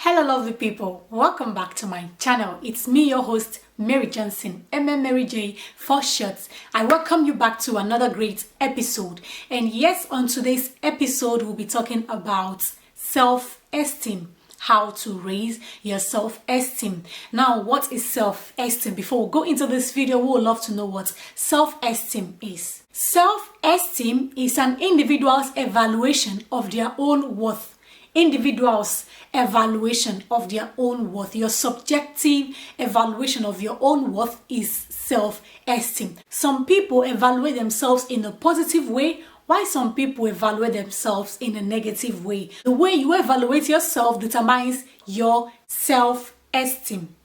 Hello lovely people, welcome back to my channel. It's me, your host Mary Johnson, Mary J for short. I welcome you back to another great episode. And yes, on today's episode we'll be talking about self-esteem, how to raise your self-esteem. Now, what is self-esteem? Before we go into this video, we would love to know what self-esteem is. Self-esteem is an individual's evaluation of their own worth. Individuals' evaluation of their own worth. Your subjective evaluation of your own worth is self-esteem. Some people evaluate themselves in a positive way, while some people evaluate themselves in a negative way. The way you evaluate yourself determines your self-esteem.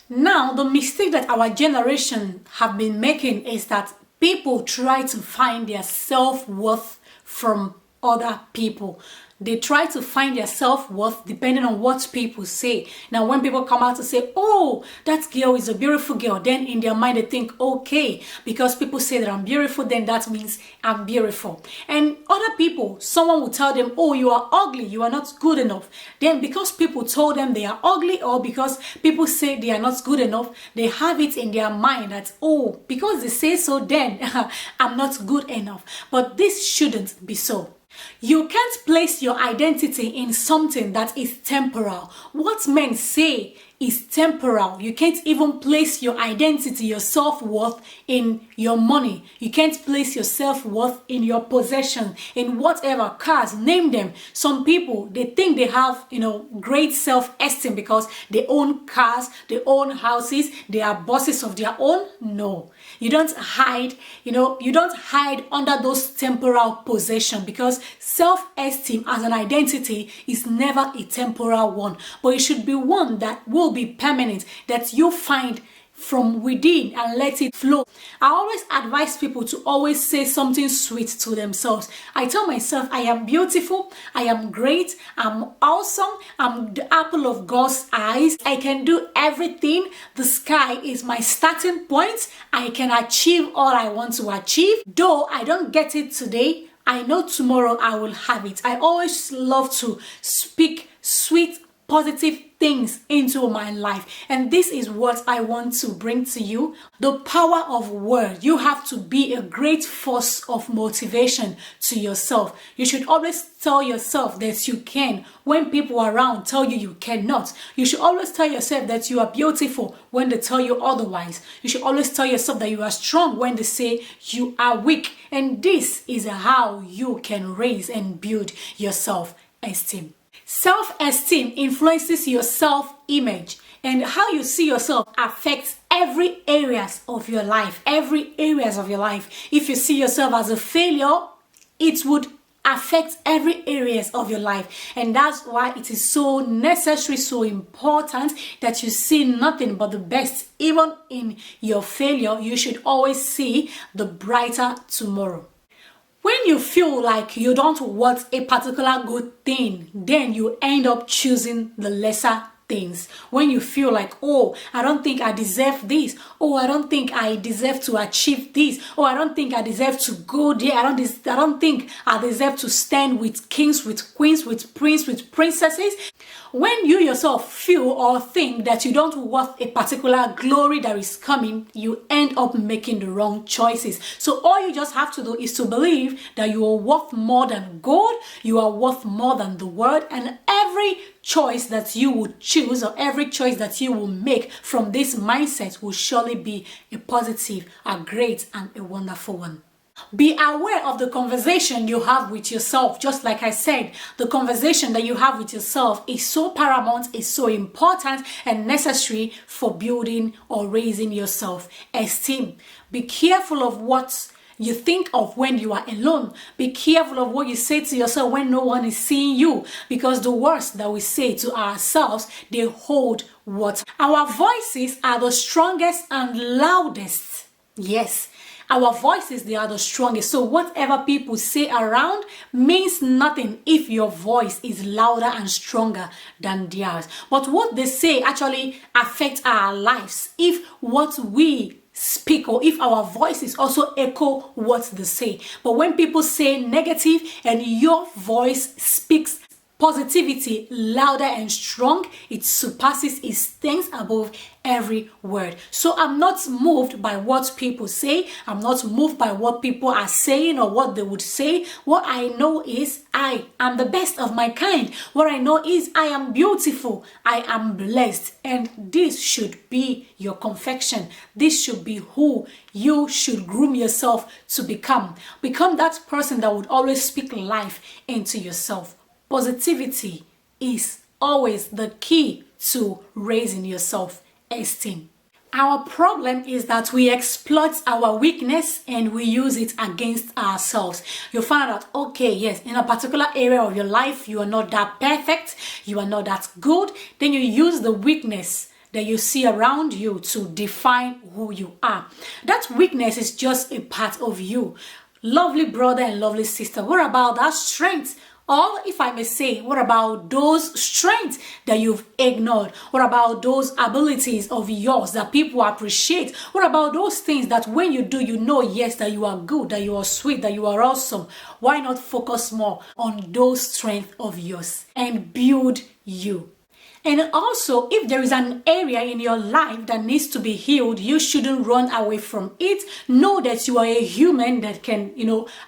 Now, the mistake that our generation have been making is that people try to find their self-worth from other people. They try to find their self-worth depending on what people say. Now, when people come out to say, oh, that girl is a beautiful girl, then in their mind they think, okay, because people say that I'm beautiful, then that means I'm beautiful. And other people, someone will tell them, oh, you are ugly, you are not good enough. Then because people told them they are ugly, or because people say they are not good enough, they have it in their mind that, oh, because they say so, then I'm not good enough. But this shouldn't be so. You can't place your identity in something that is temporal. What men say is temporal. You can't even place your identity, your self-worth in your money. You can't place your self-worth in your possession, in whatever cars, name them. Some people, they think they have, great self-esteem because they own cars, they own houses, they are bosses of their own. No, you don't hide, you don't hide under those temporal possessions, because self-esteem as an identity is never a temporal one, but it should be one that will be permanent, that you find from within and let it flow. I always advise people to always say something sweet to themselves. I tell myself I am beautiful, I am great, I'm awesome, I'm the apple of God's eyes, I can do everything, the sky is my starting point, I can achieve all I want to achieve. Though I don't get it today, I know tomorrow I will have it. I always love to speak sweet, positive things into my life, and this is what I want to bring to you. The power of word. You have to be a great force of motivation to yourself. You should always tell yourself that you can when people around tell you you cannot. You should always tell yourself that you are beautiful when they tell you otherwise. You should always tell yourself that you are strong when they say you are weak. And this is how you can raise and build your self-esteem. Self-esteem influences your self-image, and how you see yourself affects every areas of your life. Every areas of your life. If you see yourself as a failure, it would affect every areas of your life, and that's why it is so necessary, so important that you see nothing but the best. Even in your failure, you should always see the brighter tomorrow. When you feel like you don't want a particular good thing, then you end up choosing the lesser things. When you feel like, oh, I don't think I deserve this, oh, I don't think I deserve to achieve this, oh, I don't think I deserve to go there, I don't think I deserve to stand with kings, with queens, with princes, with princesses. When you yourself feel or think that you don't want a particular glory that is coming, you end up making the wrong choices. So all you just have to do is to believe that you are worth more than gold, you are worth more than the world, and every choice that you would choose or every choice that you will make from this mindset will surely be a positive, a great, and a wonderful one. Be aware of the conversation you have with yourself. Just like I said, the conversation that you have with yourself is so paramount, is so important and necessary for building or raising your self-esteem. Be careful of what you think of when you are alone. Be careful of what you say to yourself when no one is seeing you, because the words that we say to ourselves, they hold what? Our voices are the strongest and loudest. Yes, our voices, they are the strongest. So whatever people say around means nothing if your voice is louder and stronger than theirs. But what they say actually affects our lives if what we speak or if our voices also echo what they say. But when people say negative and your voice speaks Positivity, louder and strong, it surpasses, it stands above every word. So I'm not moved by what people say. I'm not moved by what people are saying or what they would say. What I know is I am the best of my kind. What I know is I am beautiful. I am blessed. And this should be your confection. This should be who you should groom yourself to become. Become that person that would always speak life into yourself. Positivity is always the key to raising your self-esteem. Our problem is that we exploit our weakness and we use it against ourselves. You find out, okay, yes, in a particular area of your life, you are not that perfect, you are not that good. Then you use the weakness that you see around you to define who you are. That weakness is just a part of you. Lovely brother and lovely sister, what about that strength? Or if I may say, what about those strengths that you've ignored? What about those abilities of yours that people appreciate? What about those things that when you do, you know, yes, that you are good, that you are sweet, that you are awesome? Why not focus more on those strengths of yours and build you? And also, if there is an area in your life that needs to be healed, you shouldn't run away from it. Know that you are a human that can,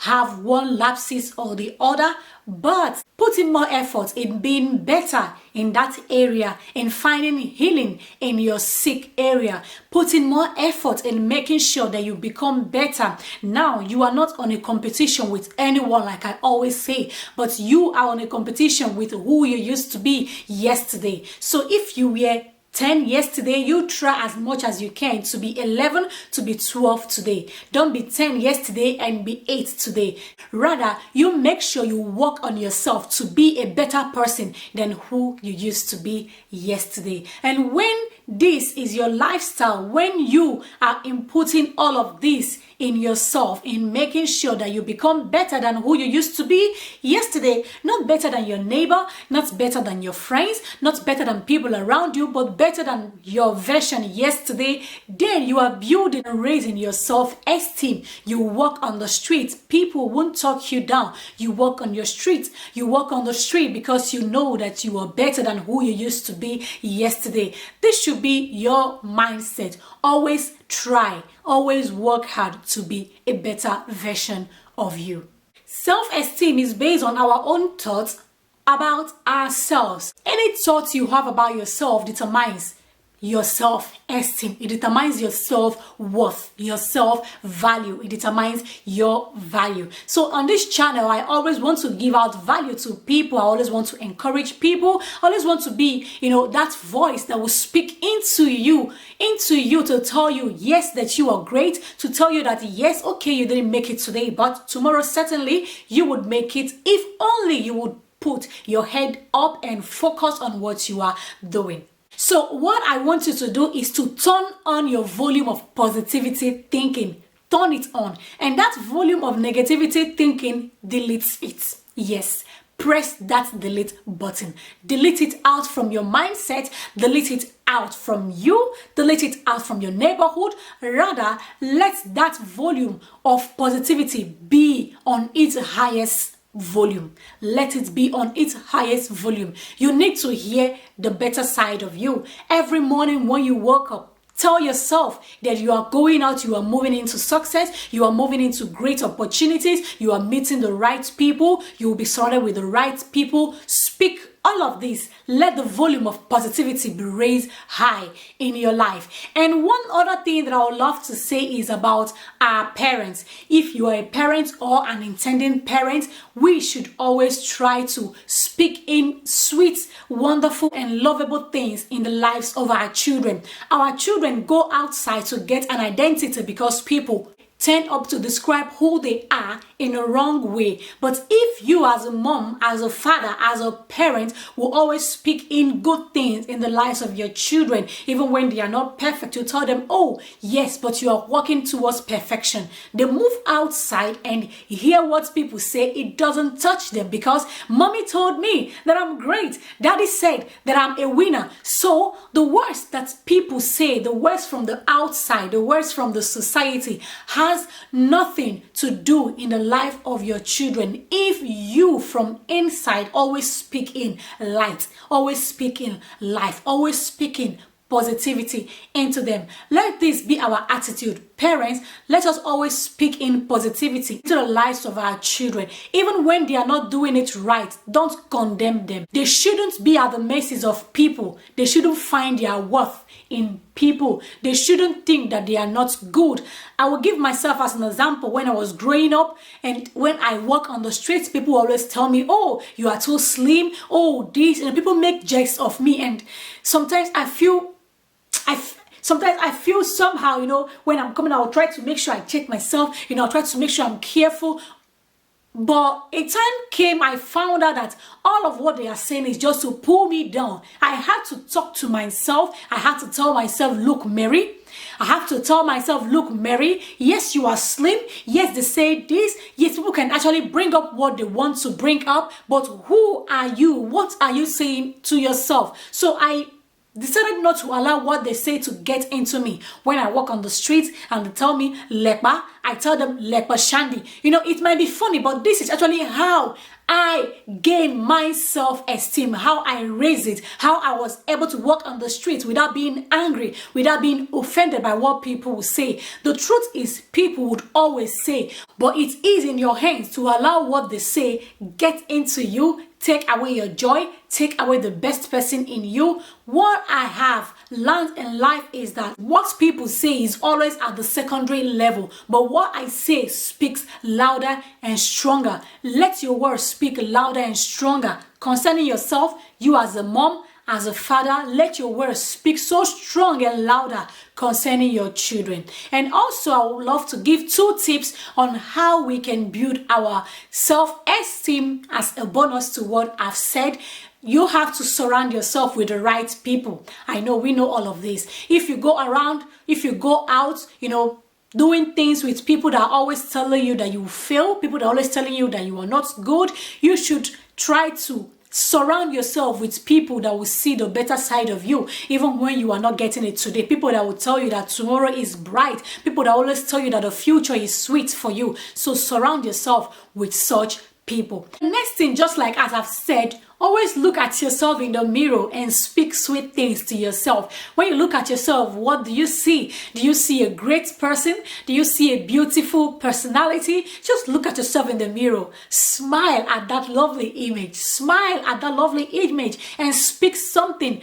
have one lapses or the other, but put in more effort in being better in that area, in finding healing in your sick area. Put in more effort in making sure that you become better. Now, you are not on a competition with anyone, like I always say, but you are on a competition with who you used to be yesterday. So if you were 10 yesterday, you try as much as you can to be 11, to be 12 today. Don't be 10 yesterday and be 8 today. Rather, you make sure you work on yourself to be a better person than who you used to be yesterday. And when this is your lifestyle, when you are inputting all of this in yourself, in making sure that you become better than who you used to be yesterday, not better than your neighbor, not better than your friends, not better than people around you, but better than your version yesterday, then you are building and raising your self-esteem. You walk on the street, people won't talk you down. You walk on your street, you walk on the street because you know that you are better than who you used to be yesterday. This should be your mindset. Always try, always work hard to be a better version of you. Self-esteem is based on our own thoughts about ourselves. Any thoughts you have about yourself determines your self-esteem. It determines your self-worth, your self-value. It determines your value. So on this channel, I always want to give out value to people. I always want to encourage people. I always want to be, that voice that will speak into you to tell you, yes, that you are great, to tell you that, yes, okay, you didn't make it today, but tomorrow certainly you would make it if only you would put your head up and focus on what you are doing. So what I want you to do is to turn on your volume of positivity thinking. Turn it on. And that volume of negativity thinking deletes it. Yes. Press that delete button. Delete it out from your mindset. Delete it out from you. Delete it out from your neighborhood. Rather, let that volume of positivity be on its highest volume. Let it be on its highest volume. You need to hear the better side of you. Every morning when you wake up, tell yourself that you are going out, you are moving into success, you are moving into great opportunities, you are meeting the right people, you will be surrounded with the right people. Speak all of this. Let the volume of positivity be raised high in your life. And one other thing that I would love to say is about our parents. If you are a parent or an intending parent, we should always try to speak in sweet, wonderful, and lovable things in the lives of our children. Our children go outside to get an identity because people turn up to describe who they are in a wrong way. But if you as a mom, as a father, as a parent will always speak in good things in the lives of your children, even when they are not perfect, you tell them, oh yes, but you are working towards perfection. They move outside and hear what people say. It doesn't touch them because mommy told me that I'm great. Daddy said that I'm a winner. So the words that people say, the words from the outside, the words from the society has nothing to do in the life of your children if you from inside always speak in light, always speak in life, always speaking positivity into them. Let this be our attitude. Parents, let us always speak in positivity into the lives of our children. Even when they are not doing it right, don't condemn them. They shouldn't be at the mercies of people. They shouldn't find their worth in people. They shouldn't think that they are not good. I will give myself as an example. When I was growing up and when I walk on the streets, people always tell me, oh, you are too slim, oh, this, and people make jokes of me. And sometimes I feel somehow, when I'm coming, I'll try to make sure I check myself, I'll try to make sure I'm careful. But a time came, I found out that all of what they are saying is just to pull me down. I had to talk to myself. I had to tell myself, look, Mary. I have to tell myself, look, Mary, yes, you are slim. Yes, they say this. Yes, people can actually bring up what they want to bring up. But who are you? What are you saying to yourself? So I decided not to allow what they say to get into me. When I walk on the streets and they tell me lepa, I tell them lepa shandy. It might be funny, but this is actually how I gain my self-esteem, how I raise it, how I was able to walk on the streets without being angry, without being offended by what people will say. The truth is, people would always say, but it is in your hands to allow what they say get into you, take away your joy, take away the best person in you. What I have learned in life is that what people say is always at the secondary level, but what I say speaks louder and stronger. Let your words speak louder and stronger. Concerning yourself, you as a mom, as a father, let your words speak so strong and louder concerning your children. And also, I would love to give 2 tips on how we can build our self-esteem as a bonus to what I've said. You have to surround yourself with the right people. I know we know all of this. If you go out, doing things with people that are always telling you that you fail, people that are always telling you that you are not good, you should try to surround yourself with people that will see the better side of you, even when you are not getting it today. People that will tell you that tomorrow is bright. People that always tell you that the future is sweet for you. So surround yourself with such people. Next thing, just like as I've said, always look at yourself in the mirror and speak sweet things to yourself. When you look at yourself, what do you see? Do you see a great person? Do you see a beautiful personality? Just look at yourself in the mirror. Smile at that lovely image. Smile at that lovely image and speak something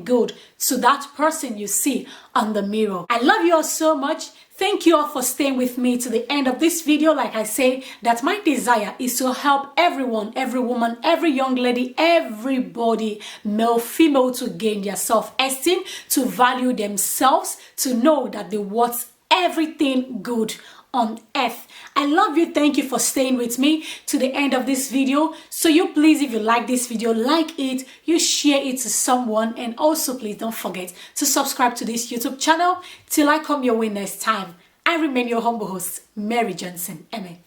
good to that person you see on the mirror. I love you all so much. Thank you all for staying with me to the end of this video. Like I say, that my desire is to help everyone, every woman, every young lady, everybody, male, female, to gain their self-esteem, to value themselves, to know that they want everything good on earth. I love you. Thank you for staying with me to the end of this video. So you please, if you like this video, like it, you share it to someone, and also please don't forget to subscribe to this YouTube channel. Till I come your way next time, I remain your humble host, Mary Johnson. Amen.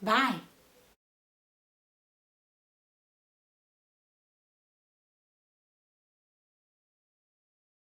Bye.